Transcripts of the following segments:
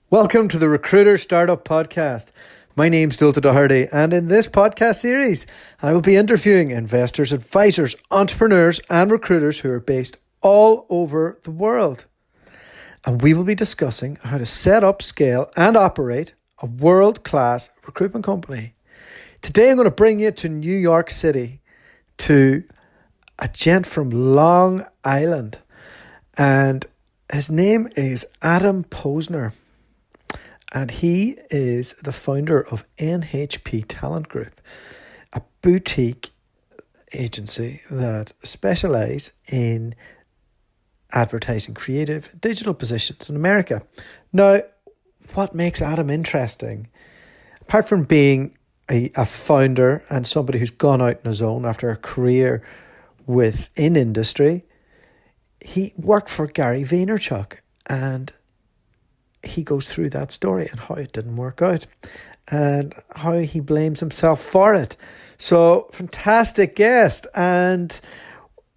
Welcome to the Recruiter Startup Podcast. My name's Dulta Doherty, and in this podcast series, I will be interviewing investors, advisors, entrepreneurs, and recruiters who are based all over the world. And we will be discussing how to set up, scale, and operate a world-class recruitment company. Today, I'm going to bring you to New York City to a gent from Long Island, and his name is Adam Posner. And he is the founder of NHP Talent Group, a boutique agency that specialise in advertising creative digital positions in America. Now, what makes Adam interesting, apart from being a founder and somebody who's gone out on his own after a career within industry, he worked for Gary Vaynerchuk, and he goes through that story and how it didn't work out and how he blames himself for it. So, fantastic guest, and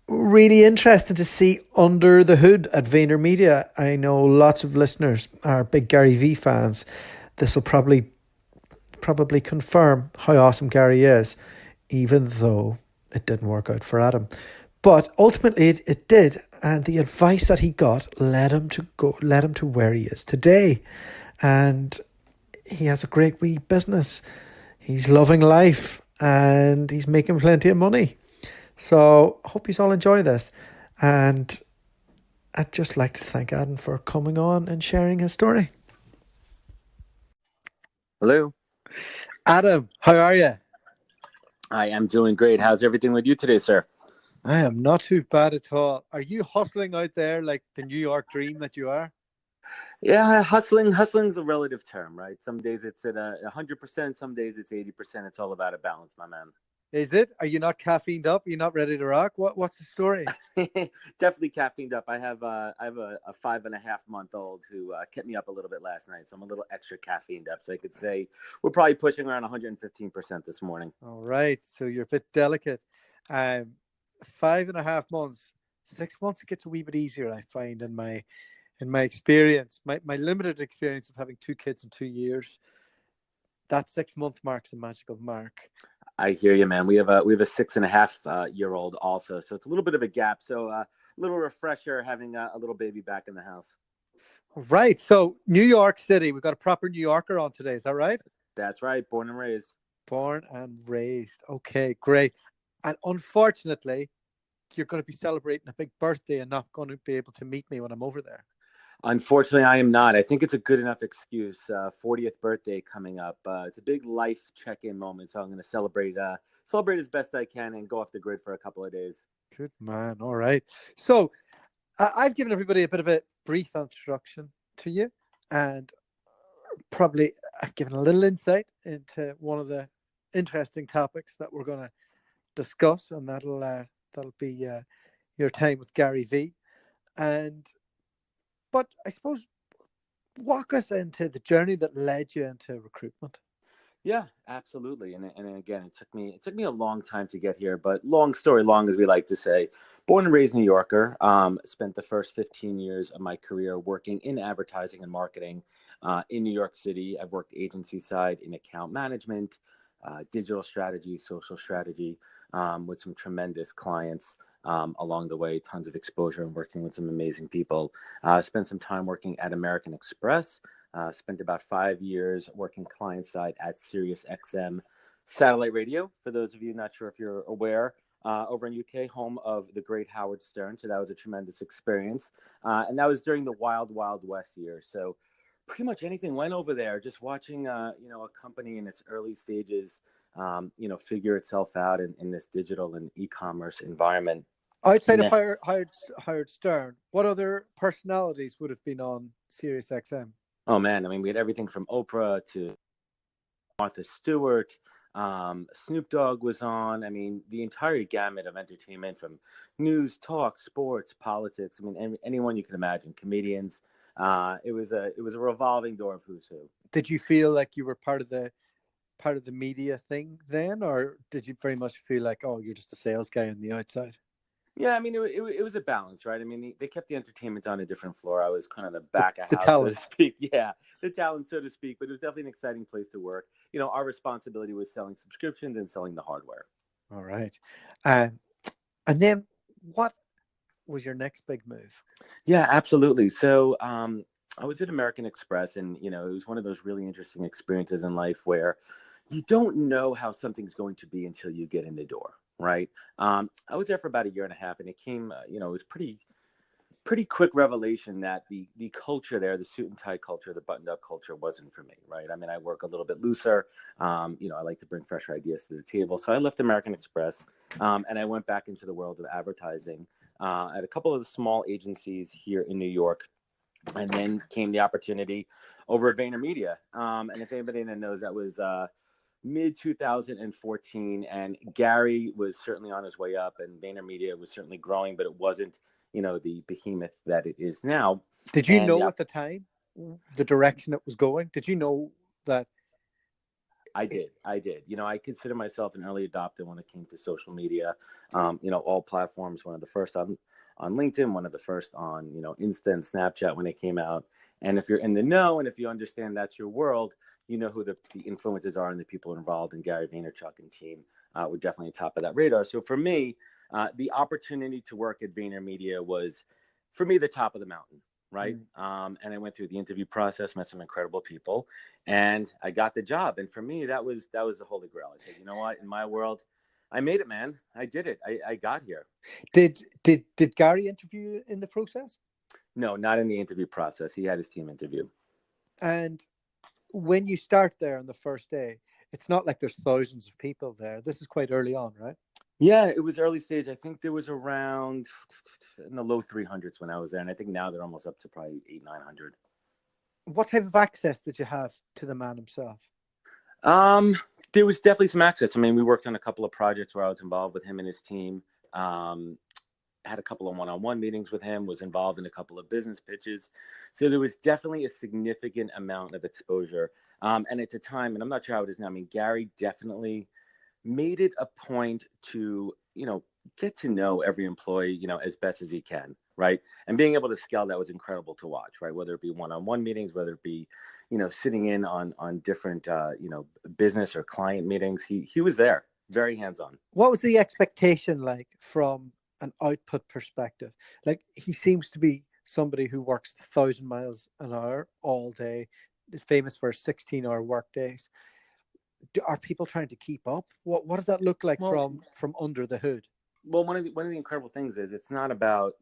really interesting to see under the hood at VaynerMedia. I know lots of listeners are big Gary V fans. This will probably confirm how awesome Gary is, even though it didn't work out for Adam. But ultimately it did, and the advice that he got led him to where he is today. And he has a great wee business. He's loving life and he's making plenty of money. So I hope you all enjoy this. And I'd just like to thank Adam for coming on and sharing his story. Hello. Adam, how are you? I am doing great. How's everything with you today, sir? I am not too bad at all. Are you hustling out there like the New York dream that you are? Yeah, hustling is a relative term, right? Some days it's at 100%, some days it's 80%. It's all about a balance, my man. Is it? Are you not caffeined up? Are you not ready to rock? What's the story? Definitely caffeined up. I have a 5.5-month-old who kept me up a little bit last night, so I'm a little extra caffeined up. So I could say we're probably pushing around 115% this morning. All right, so you're a bit delicate. 5.5 months, 6 months, it gets a wee bit easier, I find, in my experience, my limited experience of having 2 kids in 2 years. That 6 month mark's a magical mark. I hear you, man. We have a 6.5 year old also, so it's a little bit of a gap. So a little refresher having a little baby back in the house. Right. So New York City, we've got a proper New Yorker on today. Is that right? That's right. Born and raised. Born and raised. Okay, great. And unfortunately, you're going to be celebrating a big birthday and not going to be able to meet me when I'm over there. Unfortunately, I am not. I think it's a good enough excuse. 40th birthday coming up. It's a big life check-in moment, so I'm going to celebrate as best I can and go off the grid for a couple of days. Good man. All right. So I've given everybody a bit of a brief introduction to you, and probably I've given a little insight into one of the interesting topics that we're going to discuss, and that'll be your time with Gary V. But I suppose walk us into the journey that led you into recruitment. Yeah, absolutely. And again, it took me a long time to get here, but long story long, as we like to say. Born and raised New Yorker. Spent the first 15 years of my career working in advertising and marketing in New York City. I've worked agency side in account management, digital strategy, social strategy, with some tremendous clients along the way. Tons of exposure and working with some amazing people. Spent some time working at American Express. Spent about 5 years working client side at SiriusXM satellite radio. For those of you not sure if you're aware, over in UK, home of the great Howard Stern. So that was a tremendous experience. And that was during the wild, wild west years. So pretty much anything went over there. Just watching, a company in its early stages, figure itself out in this digital and e-commerce environment. Outside of Howard Stern, what other personalities would have been on SiriusXM? Oh man, I mean, we had everything from Oprah to Martha Stewart. Snoop Dogg was on. I mean, the entire gamut of entertainment, from news, talk, sports, politics. I mean, anyone you can imagine, comedians. It was a revolving door of who's who. Did you feel like you were part of the media thing then, or did you very much feel like, oh, you're just a sales guy on the outside? Yeah, I mean, it was a balance, right? I mean, they kept the entertainment on a different floor. I was kind of the The, back of the house, so to talent. speak. Yeah, the talent, so to speak. But it was definitely an exciting place to work. Our responsibility was selling subscriptions and selling the hardware. All right. Um, and then what was your next big move? Yeah, absolutely. So, I was at American Express, and it was one of those really interesting experiences in life where you don't know how something's going to be until you get in the door, right? I was there for about a year and a half, and it came, it was pretty quick revelation that the culture there, the suit and tie culture, the buttoned up culture, wasn't for me, right? I mean, I work a little bit looser. I like to bring fresher ideas to the table. So I left American Express, and I went back into the world of advertising at a couple of the small agencies here in New York, and then came the opportunity over at VaynerMedia. And if anybody knows, that was mid 2014, and Gary was certainly on his way up, and VaynerMedia was certainly growing, but it wasn't, the behemoth that it is now. Did you And know yeah, at the time the direction it was going? Did you know that? I did. I consider myself an early adopter when it came to social media. All platforms. One of the first on LinkedIn, one of the first on Insta and Snapchat when it came out. And if you're in the know, and if you understand that's your world, you know who the influencers are and the people involved. And Gary Vaynerchuk and team were definitely top of that radar. So for me, the opportunity to work at VaynerMedia was, for me, the top of the mountain. Right. Mm. And I went through the interview process, met some incredible people, and I got the job. And for me, that was the holy grail. I said, you know what? In my world, I made it, man. I did it. I got here. Did Gary interview you in the process? No, not in the interview process. He had his team interview. And when you start there on the first day, it's not like there's thousands of people there. This is quite early on, right? Yeah, it was early stage. I think there was around in the low 300s when I was there, and I think now they're almost up to probably 800-900. What type of access did you have to the man himself? Um, there was definitely some access. I mean, we worked on a couple of projects where I was involved with him and his team. Had a couple of one-on-one meetings with him, was involved in a couple of business pitches. So there was definitely a significant amount of exposure. And at the time, and I'm not sure how it is now, I mean, Gary definitely made it a point to, get to know every employee, as best as he can, right? And being able to scale that was incredible to watch, right? Whether it be one-on-one meetings, whether it be, sitting in on different, business or client meetings, he was there, very hands-on. What was the expectation like from an output perspective? Like, he seems to be somebody who works 1,000 miles an hour all day, is famous for 16-hour work days. Are people trying to keep up? What does that look like Well, from under the hood? well, one of the incredible things is it's not about,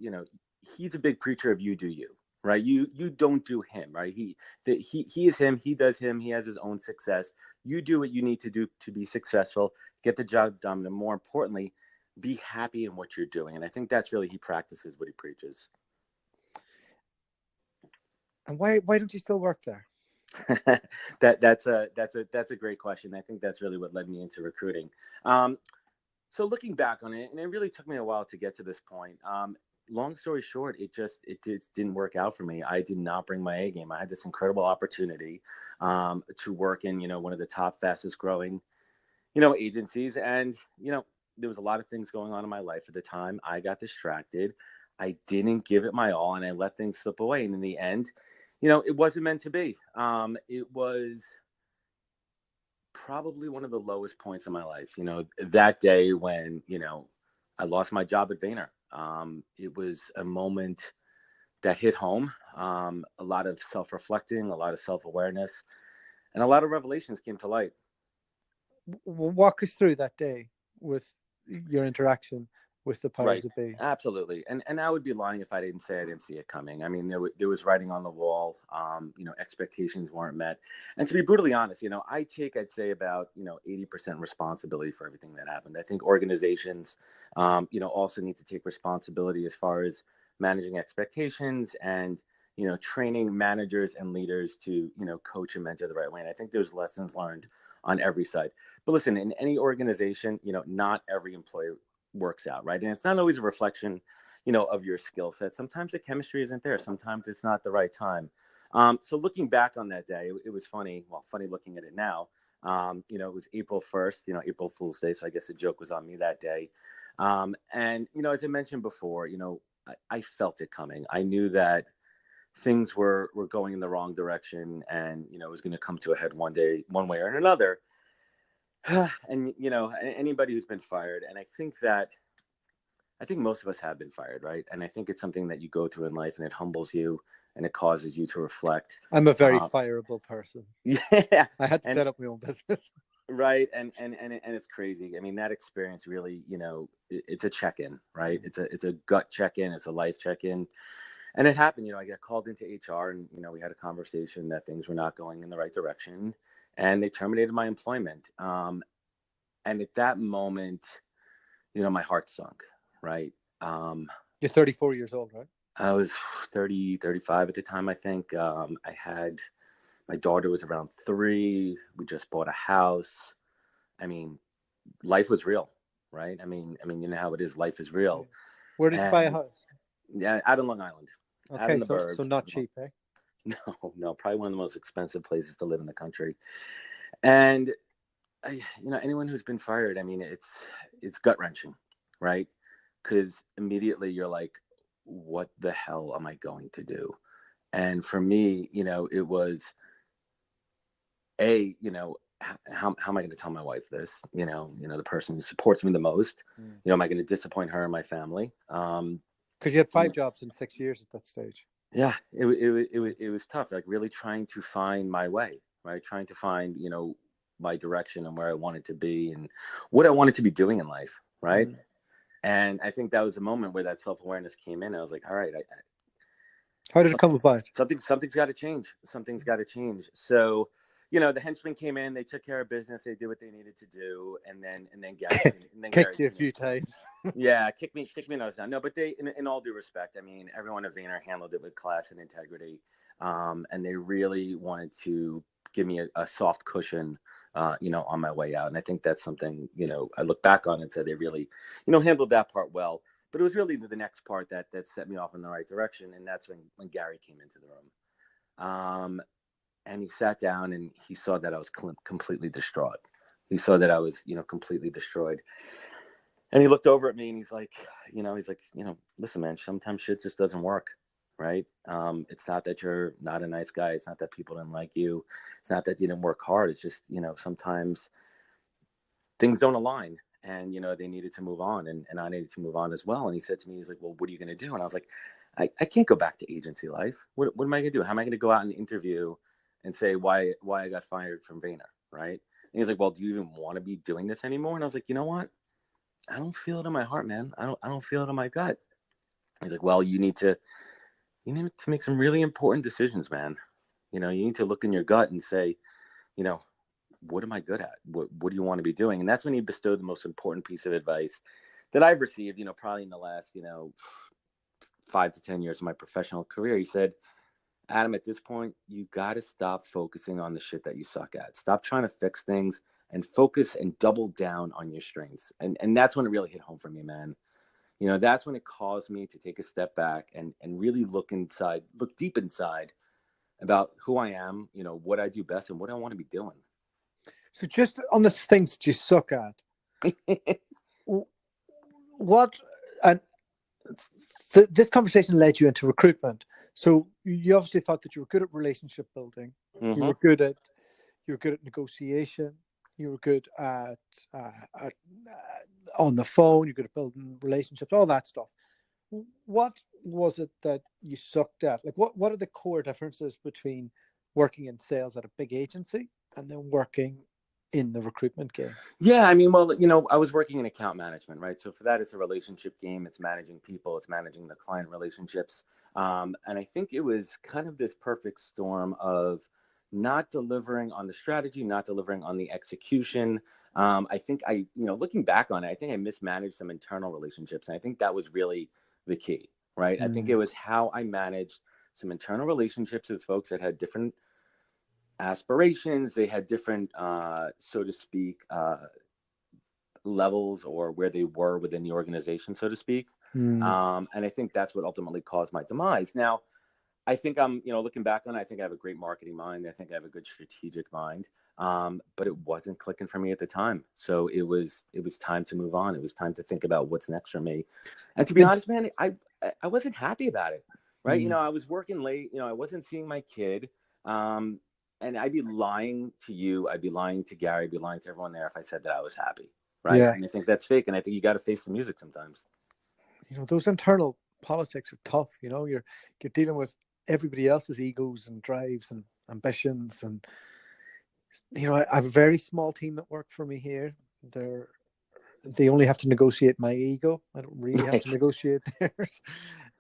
he's a big preacher of you do you, right? You don't do him, right? He is him, he does him, he has his own success. You do what you need to do to be successful, get the job done, and more importantly, be happy in what you're doing. And I think that's really, he practices what he preaches. And why don't you still work there? That's a great question. I think that's really what led me into recruiting. So looking back on it, and it really took me a while to get to this point. Long story short, it didn't work out for me. I did not bring my A game. I had this incredible opportunity to work in one of the top, fastest growing agencies, and there was a lot of things going on in my life at the time. I got distracted. I didn't give it my all, and I let things slip away. And in the end, it wasn't meant to be. It was probably one of the lowest points in my life. That day when I lost my job at Vayner. It was a moment that hit home. A lot of self-reflecting, a lot of self-awareness, and a lot of revelations came to light. Walk us through that day with your interaction with the powers Right. that be. Absolutely. And I would be lying if I didn't say I didn't see it coming. I mean, there was writing on the wall. Expectations weren't met. And to be brutally honest, I'd say about, 80% responsibility for everything that happened. I think organizations, also need to take responsibility as far as managing expectations and, training managers and leaders to, coach and mentor the right way. And I think there's lessons learned on every side. But listen, in any organization, not every employee works out, right? And it's not always a reflection, of your skill set. Sometimes the chemistry isn't there. Sometimes it's not the right time. So looking back on that day, it was funny. Well, funny looking at it now. It was April 1st, April Fool's Day. So I guess the joke was on me that day. And, as I mentioned before, I felt it coming. I knew that things were going in the wrong direction, and, it was going to come to a head one day, one way or another. And, anybody who's been fired, and I think most of us have been fired, right? And I think it's something that you go through in life, and it humbles you and it causes you to reflect. I'm a very fireable person. Yeah. I had to set up my own business. Right. And it's crazy. I mean, that experience really, it's a check-in, right? It's a gut check-in. It's a life check-in. And it happened, I got called into HR, and, we had a conversation that things were not going in the right direction, and they terminated my employment. And at that moment, my heart sunk, right? You're 34 years old, right? I was 30, 35 at the time, I think. My daughter was around 3. We just bought a house. I mean, life was real, right? I mean, you know how it is. Life is real. Where did you buy a house? Yeah, out in Long Island. Okay, out in the burbs. So not cheap, eh? No, probably one of the most expensive places to live in the country. And anyone who's been fired, I mean, it's gut wrenching, right? Because immediately you're like, what the hell am I going to do? And for me, it was how am I going to tell my wife this? The person who supports me the most. Am I going to disappoint her and my family? Because you had 5 jobs in 6 years at that stage. Yeah, it was tough. Like really trying to find my way, right? Trying to find my direction and where I wanted to be and what I wanted to be doing in life, right? And I think that was a moment where that self-awareness came in. I was like, all right, how did it come about? Something's got to change. Something's got to change. So, the henchmen came in, they took care of business, they did what they needed to do, and then Gary, kicked you a few times. Yeah, kick me nose down. No, but they, in all due respect, I mean, everyone at Vayner handled it with class and integrity, and they really wanted to give me a soft cushion, on my way out. And I think that's something, I look back on and said they really, handled that part well. But it was really the next part that set me off in the right direction, and that's when Gary came into the room. And he sat down and he saw that I was completely distraught. He saw that I was, completely destroyed. And he looked over at me and he's like, listen, man, sometimes shit just doesn't work, right? It's not that you're not a nice guy. It's not that people didn't like you. It's not that you didn't work hard. It's just, sometimes things don't align, and, they needed to move on, and I needed to move on as well. And he said to me, he's like, well, what are you going to do? And I was like, I can't go back to agency life. What am I going to do? How am I going to go out and interview and say why I got fired from Vayner, right? And he's like, well, do you even want to be doing this anymore? And I was like, you know what? I don't feel it in my heart, man. I don't feel it in my gut. He's like, well, you need to make some really important decisions, man. You need to look in your gut and say, what am I good at? What do you want to be doing? And that's when he bestowed the most important piece of advice that I've received, probably in the last, 5 to 10 years of my professional career. He said, Adam, at this point, you got to stop focusing on the shit that you suck at. Stop trying to fix things and focus and double down on your strengths. And that's when it really hit home for me, man. That's when it caused me to take a step back and really look deep inside about who I am, what I do best and what I want to be doing. So just on the things that you suck at, this conversation led you into recruitment. So you obviously thought that you were good at relationship building. Mm-hmm. You were good at negotiation. You were good at on the phone. You're good at building relationships, all that stuff. What was it that you sucked at? Like, what are the core differences between working in sales at a big agency and then working in the recruitment game? Yeah, I mean, well, I was working in account management, right? So for that, it's a relationship game. It's managing people. It's managing the client relationships. And I think it was kind of this perfect storm of not delivering on the strategy, not delivering on the execution. I think looking back on it, I think I mismanaged some internal relationships. And I think that was really the key, right? I think it was how I managed some internal relationships with folks that had different aspirations. They had different, so to speak, levels or where they were within the organization, so to speak. And I think that's what ultimately caused my demise. Now, I think I'm, looking back on it, I think I have a great marketing mind. I think I have a good strategic mind. But it wasn't clicking for me at the time. So it was time to move on. It was time to think about what's next for me. And to be honest, man, I wasn't happy about it. Right. I was working late, I wasn't seeing my kid. And I'd be lying to you. I'd be lying to Gary. I'd be lying to everyone there if I said that I was happy. Right. Yeah. And I think that's fake. And I think you got to face the music sometimes. Those internal politics are tough. You're dealing with everybody else's egos and drives and ambitions. And, I have a very small team that work for me here. They only have to negotiate my ego. I don't really have to negotiate theirs.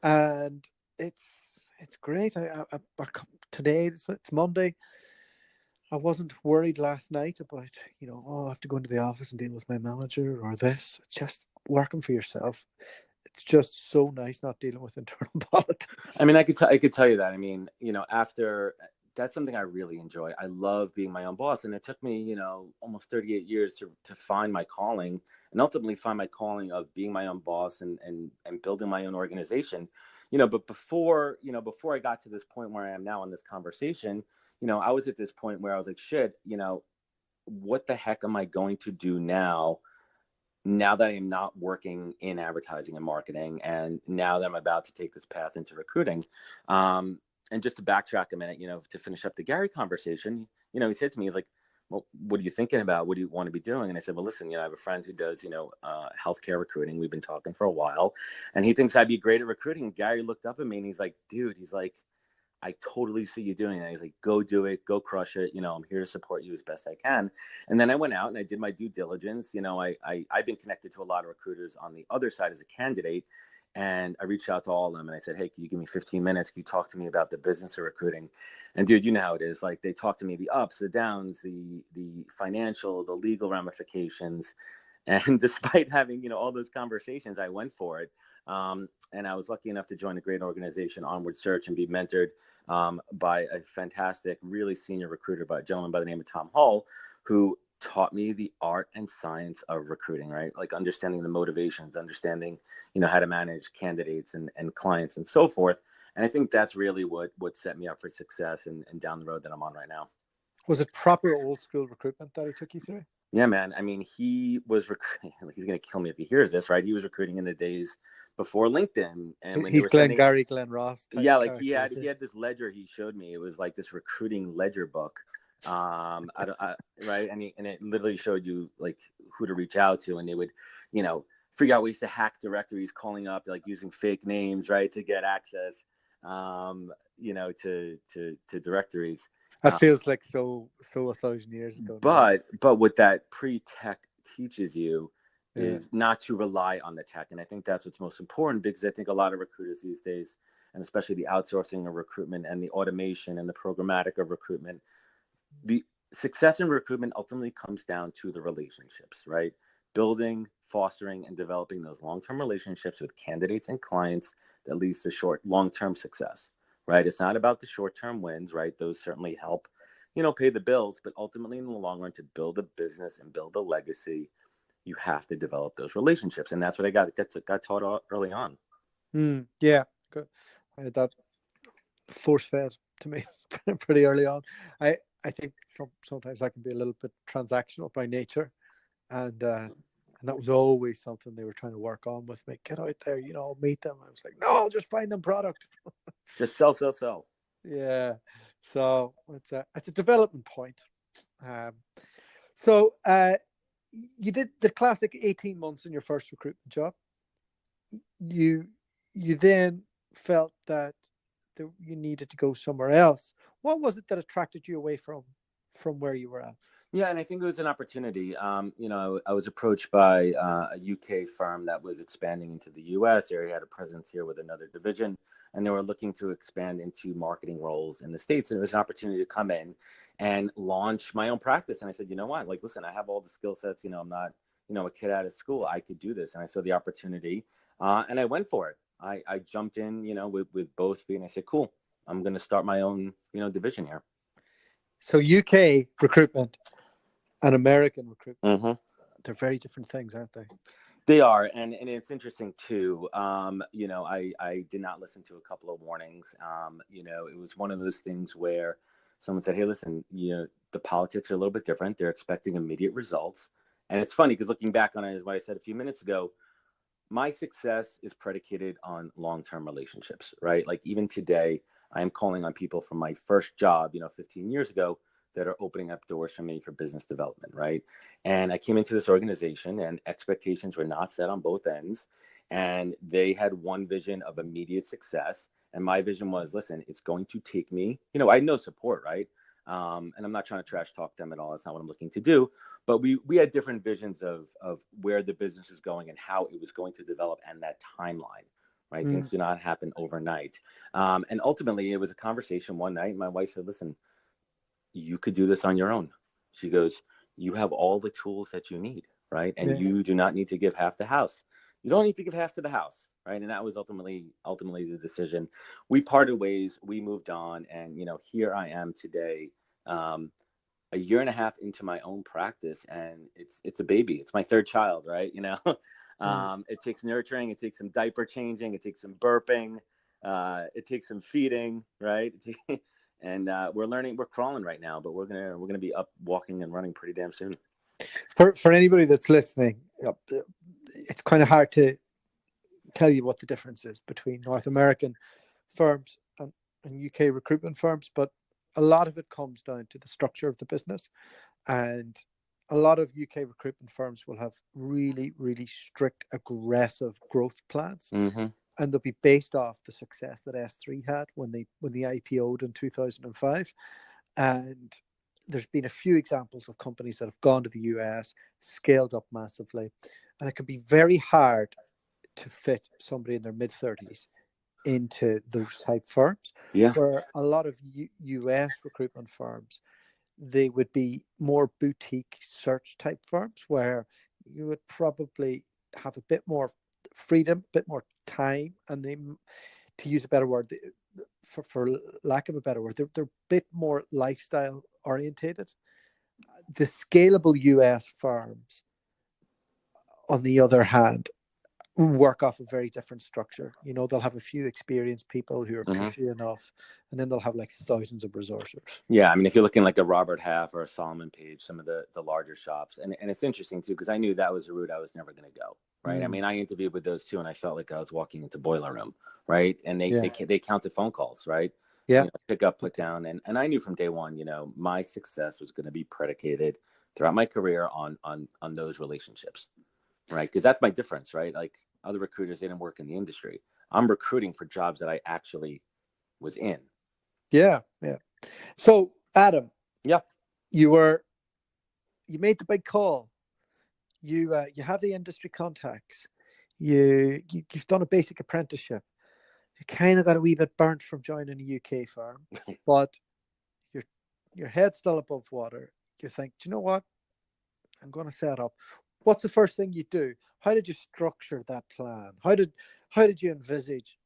And it's great. Today, it's Monday. I wasn't worried last night about, I have to go into the office and deal with my manager or this. Just working for yourself. It's just so nice not dealing with internal politics. I mean, I could tell you that. I mean, after that's something I really enjoy. I love being my own boss, and it took me, almost 38 years to find my calling, and ultimately find my calling of being my own boss and building my own organization. But before I got to this point where I am now in this conversation, I was at this point where I was like, shit, what the heck am I going to do now that I am not working in advertising and marketing, and now that I'm about to take this path into recruiting? And just to backtrack a minute, to finish up the Gary conversation, he said to me, he's like, well, what are you thinking about? What do you want to be doing? And I said, well, listen, I have a friend who does, healthcare recruiting. We've been talking for a while, and he thinks I'd be great at recruiting. And Gary looked up at me and he's like, dude, I totally see you doing that. He's like, go do it, go crush it. I'm here to support you as best I can. And then I went out and I did my due diligence. I've been connected to a lot of recruiters on the other side as a candidate. And I reached out to all of them and I said, hey, can you give me 15 minutes? Can you talk to me about the business of recruiting? And dude, you know how it is. Like, they talk to me, the ups, the downs, the financial, the legal ramifications. And despite having, all those conversations, I went for it. And I was lucky enough to join a great organization, Onward Search, and be mentored by a fantastic, really senior recruiter, by a gentleman by the name of Tom Hull, who taught me the art and science of recruiting, right? Like understanding the motivations, understanding, how to manage candidates and clients and so forth. And I think that's really what set me up for success and down the road that I'm on right now. Was it proper old school recruitment that he took you through? Yeah, man. I mean, he was recruiting. He's going to kill me if he hears this, right? He was recruiting in the days before LinkedIn, and when he's Glengarry Glen Ross. Yeah, like he had this ledger he showed me. It was like this recruiting ledger book, right? And it literally showed you like who to reach out to, and they would, figure out ways to hack directories, calling up, like using fake names, right, to get access, to directories. That feels like so 1,000 years ago. But what that pre-tech teaches you is not to rely on the tech. And I think that's what's most important, because I think a lot of recruiters these days, and especially the outsourcing of recruitment and the automation and the programmatic of recruitment, the success in recruitment ultimately comes down to the relationships, right? Building, fostering, and developing those long-term relationships with candidates and clients that leads to long-term success, right? It's not about the short-term wins, right? Those certainly help, pay the bills, but ultimately in the long run, to build a business and build a legacy, you have to develop those relationships. And that's what I got taught early on. Yeah, good. I had that force-fed to me pretty early on. I think sometimes I can be a little bit transactional by nature, and that was always something they were trying to work on with me. Get out there, meet them. I was like, no, just find them product. Just sell. Yeah. So it's a development point. So you did the classic 18 months in your first recruitment job. You then felt that you needed to go somewhere else. What was it that attracted you away from where you were at? Yeah, and I think it was an opportunity. I was approached by a UK firm that was expanding into the US. They already had a presence here with another division, and they were looking to expand into marketing roles in the States. And it was an opportunity to come in and launch my own practice. And I said, you know what? Like, listen, I have all the skill sets. I'm not, a kid out of school. I could do this. And I saw the opportunity, and I went for it. I jumped in, with both feet, and I said, cool, I'm going to start my own, division here. So UK recruitment and American recruitment, mm-hmm. they're very different things, aren't they? They are, and it's interesting too. I did not listen to a couple of warnings. It was one of those things where someone said, "Hey, listen, the politics are a little bit different. They're expecting immediate results." And it's funny because looking back on it, is what I said a few minutes ago. My success is predicated on long-term relationships, right? Like even today, I am calling on people from my first job, 15 years ago, that are opening up doors for me for business development, right? And I came into this organization and expectations were not set on both ends. And they had one vision of immediate success. And my vision was, listen, it's going to take me, I had no support, right? And I'm not trying to trash talk them at all. That's not what I'm looking to do. But we had different visions of where the business was going and how it was going to develop and that timeline, right? Things do not happen overnight. And ultimately, it was a conversation one night. And my wife said, listen, you could do this on your own. She goes, you have all the tools that you need, right? And you do not need to give half the house. You don't need to give half to the house, right? And that was ultimately the decision. We parted ways, we moved on, and here I am today, a year and a half into my own practice, and it's a baby. It's my third child, right? It takes nurturing, it takes some diaper changing, it takes some burping, it takes some feeding, right? And we're crawling right now, but we're gonna be up walking and running pretty damn soon. For anybody that's listening, it's kind of hard to tell you what the difference is between North American firms and UK recruitment firms, but a lot of it comes down to the structure of the business. And a lot of UK recruitment firms will have really, really strict, aggressive growth plans. Mm-hmm. And they'll be based off the success that S3 had when they IPO'd in 2005. And there's been a few examples of companies that have gone to the US, scaled up massively, and it can be very hard to fit somebody in their mid-30s into those type firms. Yeah. Where a lot of US recruitment firms, they would be more boutique search type firms where you would probably have a bit more freedom, a bit more time, and they, to use a better word, for lack of a better word, they're a bit more lifestyle orientated. The scalable US firms, on the other hand, work off a very different structure. They'll have a few experienced people who are pushy enough, and then they'll have like thousands of resources. Yeah, I mean, if you're looking like a Robert Half or a Solomon Page, some of the larger shops, and it's interesting too, because I knew that was a route I was never going to go, right? I mean, I interviewed with those two, and I felt like I was walking into Boiler Room, right? And they counted phone calls, right? Yeah, pick up, put down, and I knew from day one, my success was going to be predicated throughout my career on those relationships, right? Because that's my difference, right? Like other recruiters, they didn't work in the industry. I'm recruiting for jobs that I actually was in. Yeah. So, Adam, yeah, you made the big call. You have the industry contacts. You've done a basic apprenticeship. You kind of got a wee bit burnt from joining a UK firm, but your head's still above water. You think, do you know what? I'm going to set up. What's the first thing you do? How did you structure that plan? How did you envisage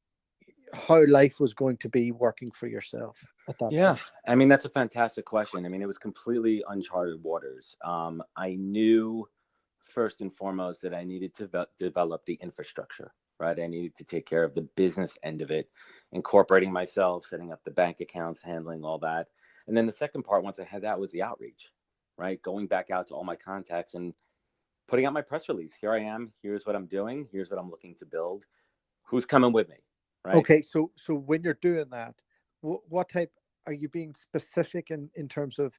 how life was going to be working for yourself at that point? I mean, that's a fantastic question. I mean, it was completely uncharted waters. I knew first and foremost that I needed to develop the infrastructure, right? I needed to take care of the business end of it, incorporating myself, setting up the bank accounts, handling all that. And then the second part, once I had that, was the outreach, right? Going back out to all my contacts and putting out my press release. Here I am. Here's what I'm doing. Here's what I'm looking to build. Who's coming with me? Right? Okay. So when you're doing that, what type, are you being specific in terms of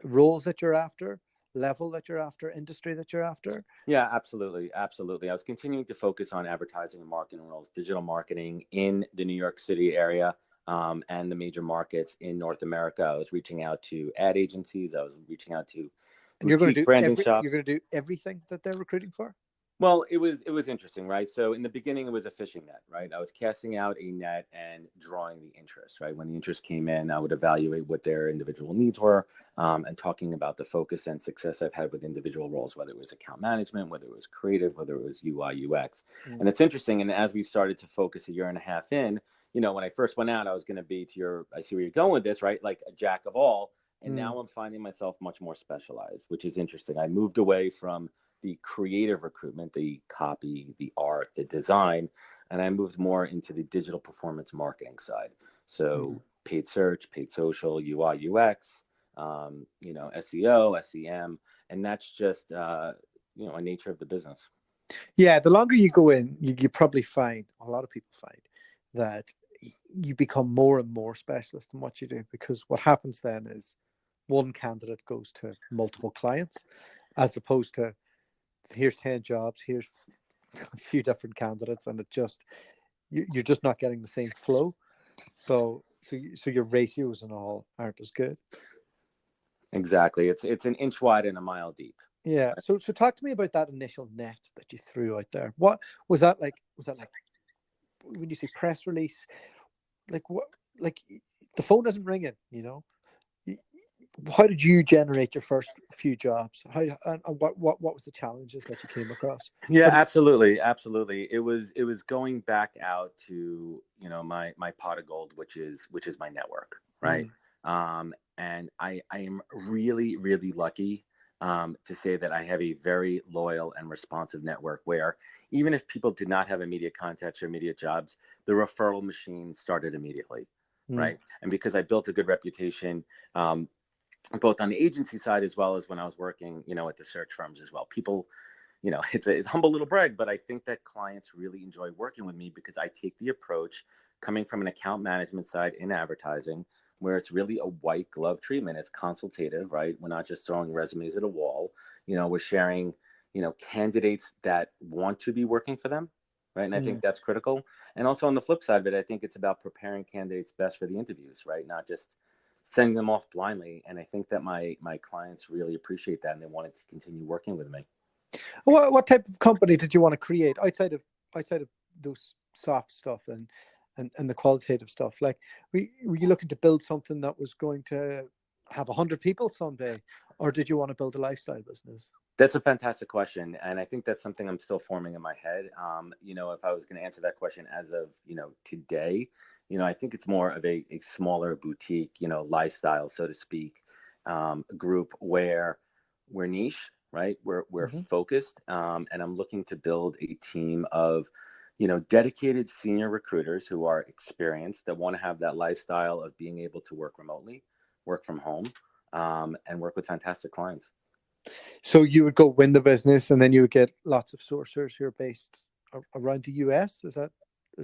roles that you're after, level that you're after, industry that you're after? Yeah, absolutely. Absolutely. I was continuing to focus on advertising and marketing roles, digital marketing in the New York City area. And the major markets in North America. I was reaching out to ad agencies. I was reaching out to boutique branding shops. You're going to do everything that they're recruiting for? Well, it was interesting, right? So in the beginning, it was a fishing net, right? I was casting out a net and drawing the interest, right? When the interest came in, I would evaluate what their individual needs were, and talking about the focus and success I've had with individual roles, whether it was account management, whether it was creative, whether it was UI, UX. And it's interesting. And as we started to focus a year and a half in, when I first went out, I was going to be I see where you're going with this, right? Like a jack of all. And now I'm finding myself much more specialized, which is interesting. I moved away from the creative recruitment, the copy, the art, the design, and I moved more into the digital performance marketing side. So paid search, paid social, UI, UX, SEO, SEM, and that's just a nature of the business. Yeah, the longer you go in, you probably find, a lot of people find, that you become more and more specialist in what you do, because what happens then is one candidate goes to multiple clients, as opposed to here's 10 jobs, here's a few different candidates, and you're just not getting the same flow. So your ratios and all aren't as good. Exactly. It's an inch wide and a mile deep. Yeah. So talk to me about that initial net that you threw out there. What was that like? Was that like, when you say press release, like what? Like, the phone isn't ringing, How did you generate your first few jobs? How and what was the challenges that you came across? Yeah, absolutely, absolutely. It was going back out to my pot of gold, which is my network, right? And I am really really lucky to say that I have a very loyal and responsive network where even if people did not have immediate contacts or immediate jobs, the referral machine started immediately, right? And because I built a good reputation. Both on the agency side as well as when I was working, at the search firms as well. People, it's a humble little brag, but I think that clients really enjoy working with me because I take the approach coming from an account management side in advertising, where it's really a white glove treatment. It's consultative, right? We're not just throwing resumes at a wall. We're sharing, candidates that want to be working for them, right? And I think that's critical. And also on the flip side of it, I think it's about preparing candidates best for the interviews, right? Not just sending them off blindly. And I think that my clients really appreciate that, and they wanted to continue working with me. What type of company did you want to create outside of those soft stuff and the qualitative stuff? Like, were you looking to build something that was going to have 100 people someday, or did you want to build a lifestyle business? That's a fantastic question, and I think that's something I'm still forming in my head. If I was going to answer that question as of today, I think it's more of a smaller boutique, lifestyle, so to speak, group where we're niche, right? We're focused, and I'm looking to build a team of, dedicated senior recruiters who are experienced, that want to have that lifestyle of being able to work remotely, work from home, and work with fantastic clients. So you would go win the business, and then you would get lots of sourcers who are based around the US. Is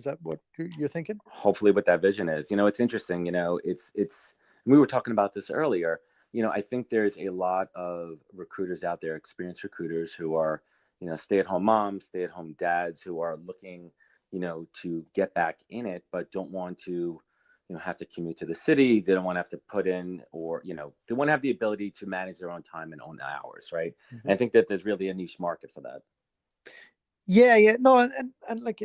that what you're thinking? Hopefully what that vision is. It's interesting, it's we were talking about this earlier. I think there's a lot of recruiters out there, experienced recruiters who are, stay-at-home moms, stay-at-home dads who are looking, to get back in it, but don't want to, have to commute to the city. They don't want to have to put in, or, they want to have the ability to manage their own time and own hours, right? And I think that there's really a niche market for that. Yeah. No, and like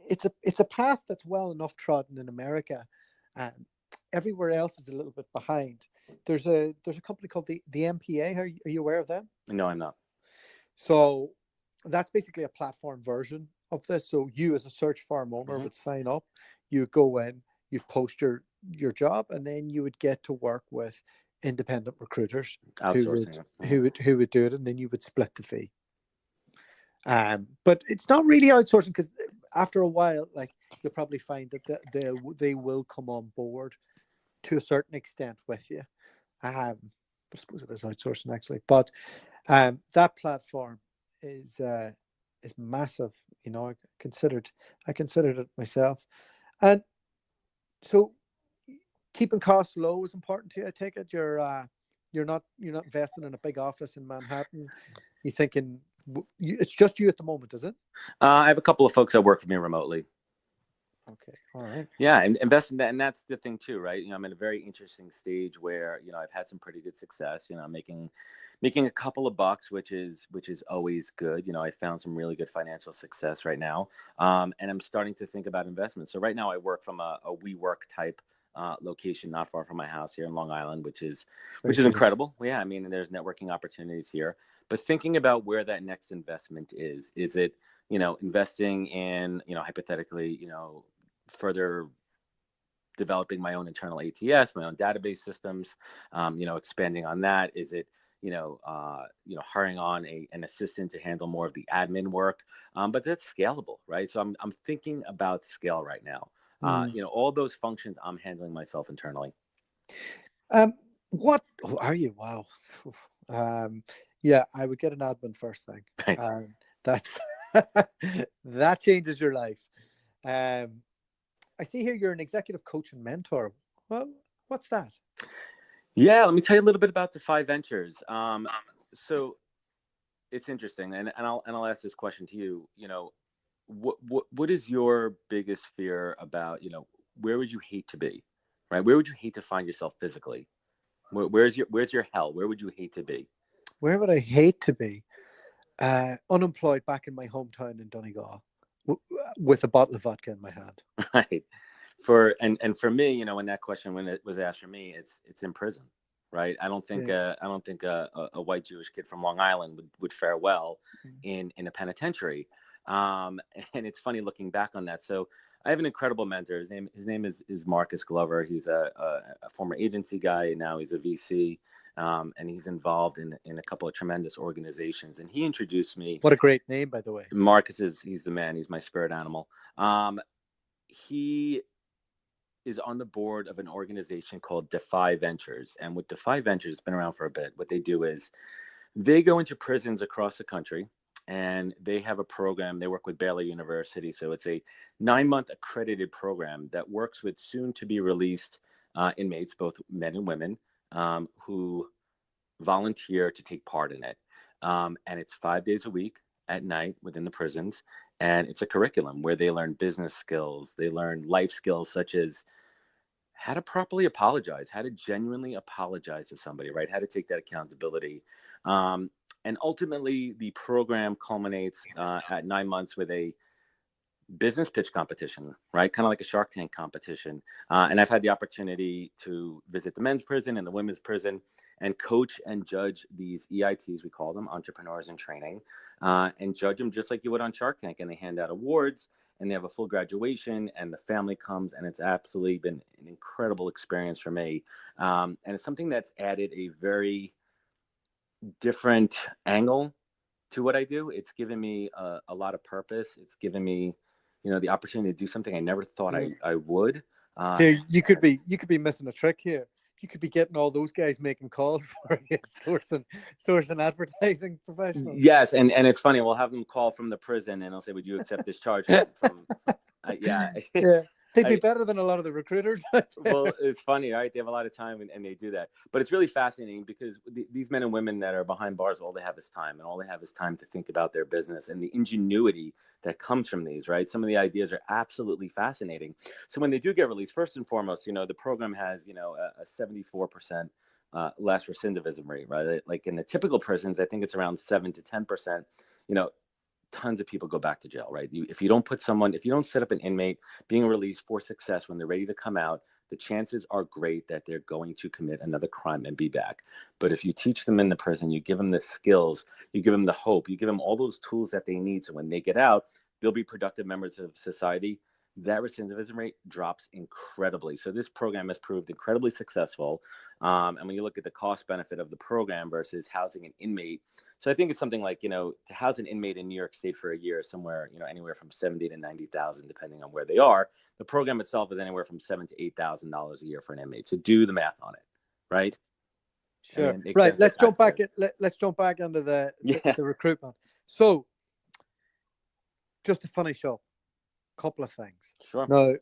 it's a path that's well enough trodden in America. Everywhere else is a little bit behind. There's a company called the MPA. Are you aware of them? No, I'm not. So that's basically a platform version of this. So you, as a search firm owner, would sign up. You go in, you post your job, and then you would get to work with independent recruiters who would do it, and then you would split the fee. But it's not really outsourcing, because after a while, like, you'll probably find that they will come on board to a certain extent with you. I suppose it is outsourcing, actually, but that platform is massive. I considered it myself, and so keeping costs low is important to you. I take it you're not investing in a big office in Manhattan. You're thinking it's just you at the moment, is it? I have a couple of folks that work for me remotely. Okay, all right. Yeah, and invest in that, and that's the thing too, right? I'm in a very interesting stage where I've had some pretty good success. I'm making a couple of bucks, which is always good. I found some really good financial success right now, and I'm starting to think about investments. So right now, I work from a WeWork type location not far from my house here in Long Island, which is incredible. Yeah, there's networking opportunities here, but thinking about where that next investment is it investing in hypothetically further developing my own internal ATS, my own database systems, expanding on that? Is it hiring on an assistant to handle more of the admin work. But that's scalable, right? So I'm thinking about scale right now. All those functions I'm handling myself internally. What are you? Wow. Yeah, I would get an admin first thing. Right. That's that changes your life. I see here you're an executive coach and mentor. Well, what's that? Yeah, let me tell you a little bit about Defy Ventures. So it's interesting, and I'll ask this question to you. What is your biggest fear about? Where would you hate to be, right? Where would you hate to find yourself physically? Where's your hell? Where would you hate to be? Where would I hate to be? Unemployed back in my hometown in Donegal, with a bottle of vodka in my hand. Right. For me, when that question, when it was asked for me, it's in prison, right? I don't think a white Jewish kid from Long Island would fare well in a penitentiary. And it's funny looking back on that. So I have an incredible mentor. His name is Marcus Glover. He's a former agency guy, and now he's a VC. And he's involved in a couple of tremendous organizations. And he introduced me. What a great name, by the way. Marcus he's the man. He's my spirit animal. He is on the board of an organization called Defy Ventures. And with Defy Ventures, it's been around for a bit. What they do is they go into prisons across the country, and they have a program. They work with Baylor University. So it's a 9-month accredited program that works with soon to be released inmates, both men and women, who volunteer to take part in it. And it's 5 days a week at night within the prisons. And it's a curriculum where they learn business skills. They learn life skills such as how to properly apologize, how to genuinely apologize to somebody, right? How to take that accountability. And ultimately, the program culminates at 9 months with a business pitch competition, right? Kind of like a Shark Tank competition. And I've had the opportunity to visit the men's prison and the women's prison and coach and judge these EITs, we call them, entrepreneurs in training, and judge them just like you would on Shark Tank. And they hand out awards, and they have a full graduation, and the family comes, and it's absolutely been an incredible experience for me. And it's something that's added a very different angle to what I do. It's given me a lot of purpose. It's given me, the opportunity to do something I never thought I would. There, you could be missing a trick here. You could be getting all those guys making calls for you, sourcing advertising professionals. Yes, and it's funny. We'll have them call from the prison, and I'll say, "Would you accept this charge?" Yeah. They'd be better than a lot of the recruiters. Well, it's funny, right? They have a lot of time, and they do that. But it's really fascinating because these men and women that are behind bars, all they have is time, and all they have is time to think about their business and the ingenuity that comes from these, right? Some of the ideas are absolutely fascinating. So when they do get released, first and foremost, the program has, a 74% less recidivism rate, right? Like in the typical prisons, I think it's around 7 to 10%. Tons of people go back to jail, right? If you don't set up an inmate being released for success when they're ready to come out, the chances are great that they're going to commit another crime and be back. But if you teach them in the prison, you give them the skills, you give them the hope, you give them all those tools that they need, so when they get out, they'll be productive members of society. That recidivism rate drops incredibly. So this program has proved incredibly successful. And when you look at the cost benefit of the program versus housing an inmate, so I think it's something like, to house an inmate in New York State for a year, somewhere, anywhere from 70 to 90,000, depending on where they are. The program itself is anywhere from $7,000 to $8,000 a year for an inmate. So do the math on it, right? Sure. Right. Let's jump back. Let's jump back into the recruitment. So, just to finish up, couple of things. Sure. Now,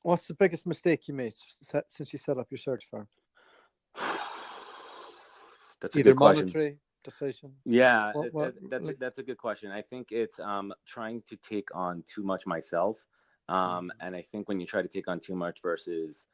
what's the biggest mistake you made since you set up your search firm? That's a good question. Monetary decision. Yeah, that's a good question. I think it's trying to take on too much myself, and I think when you try to take on too much versus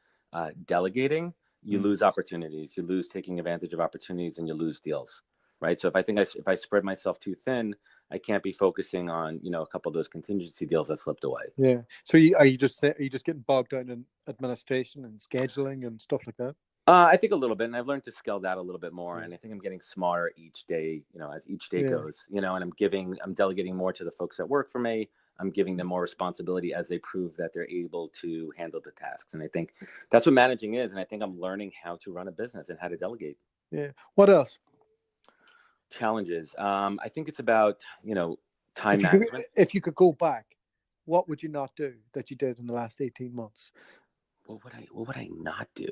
delegating, you lose opportunities. You lose taking advantage of opportunities, and you lose deals. Right. So if I spread myself too thin, I can't be focusing on a couple of those contingency deals that slipped away. Yeah. So are you just getting bogged down in administration and scheduling and stuff like that? I think a little bit, and I've learned to scale that a little bit more. And I think I'm getting smarter each day, as each day goes, and I'm delegating more to the folks that work for me. I'm giving them more responsibility as they prove that they're able to handle the tasks. And I think that's what managing is. And I think I'm learning how to run a business and how to delegate. Yeah. What else? Challenges. I think it's about, time management. If you could go back, what would you not do that you did in the last 18 months? What would I not do?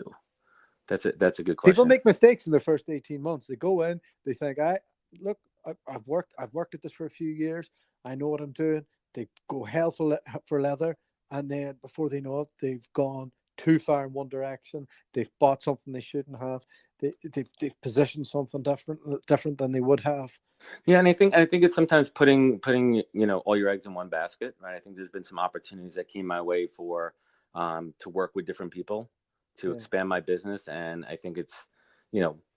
That's a good question. People make mistakes in their first 18 months. They go in, they think, I've worked at this for a few years. I know what I'm doing. They go hell for leather. And then before they know it, they've gone too far in one direction. They've bought something they shouldn't have. They've positioned something different than they would have. Yeah, and I think it's sometimes putting all your eggs in one basket, right? I think there's been some opportunities that came my way for to work with different people to expand my business, and I think it's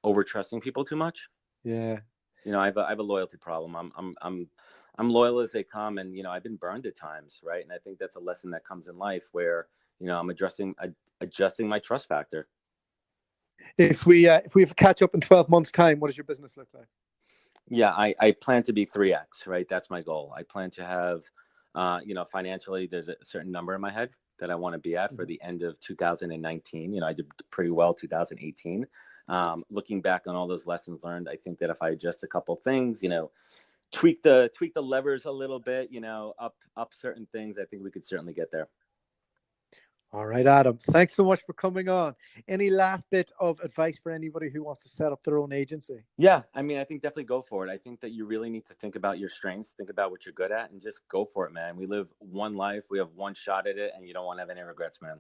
over trusting people too much. Yeah, I have a loyalty problem. I'm loyal as they come, and I've been burned at times, right? And I think that's a lesson that comes in life where I'm adjusting my trust factor. If we have a catch up in 12 months' time, what does your business look like? Yeah, I plan to be 3x, right? That's my goal. I plan to have, financially, there's a certain number in my head that I want to be at for the end of 2019. I did pretty well 2018. Looking back on all those lessons learned, I think that if I adjust a couple things, tweak the levers a little bit, up certain things, I think we could certainly get there. All right, Adam, thanks so much for coming on. Any last bit of advice for anybody who wants to set up their own agency? Yeah, I think definitely go for it. I think that you really need to think about your strengths, think about what you're good at, and just go for it, man. We live one life, we have one shot at it, and you don't want to have any regrets, man.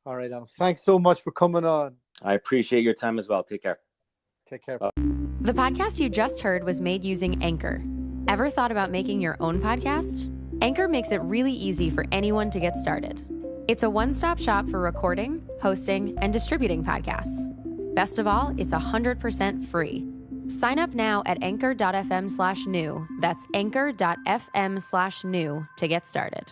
All right, Adam, thanks so much for coming on. I appreciate your time as well. Take care. Take care. The podcast you just heard was made using Anchor. Ever thought about making your own podcast? Anchor makes it really easy for anyone to get started. It's a one-stop shop for recording, hosting, and distributing podcasts. Best of all, it's 100% free. Sign up now at anchor.fm/new. That's anchor.fm/new to get started.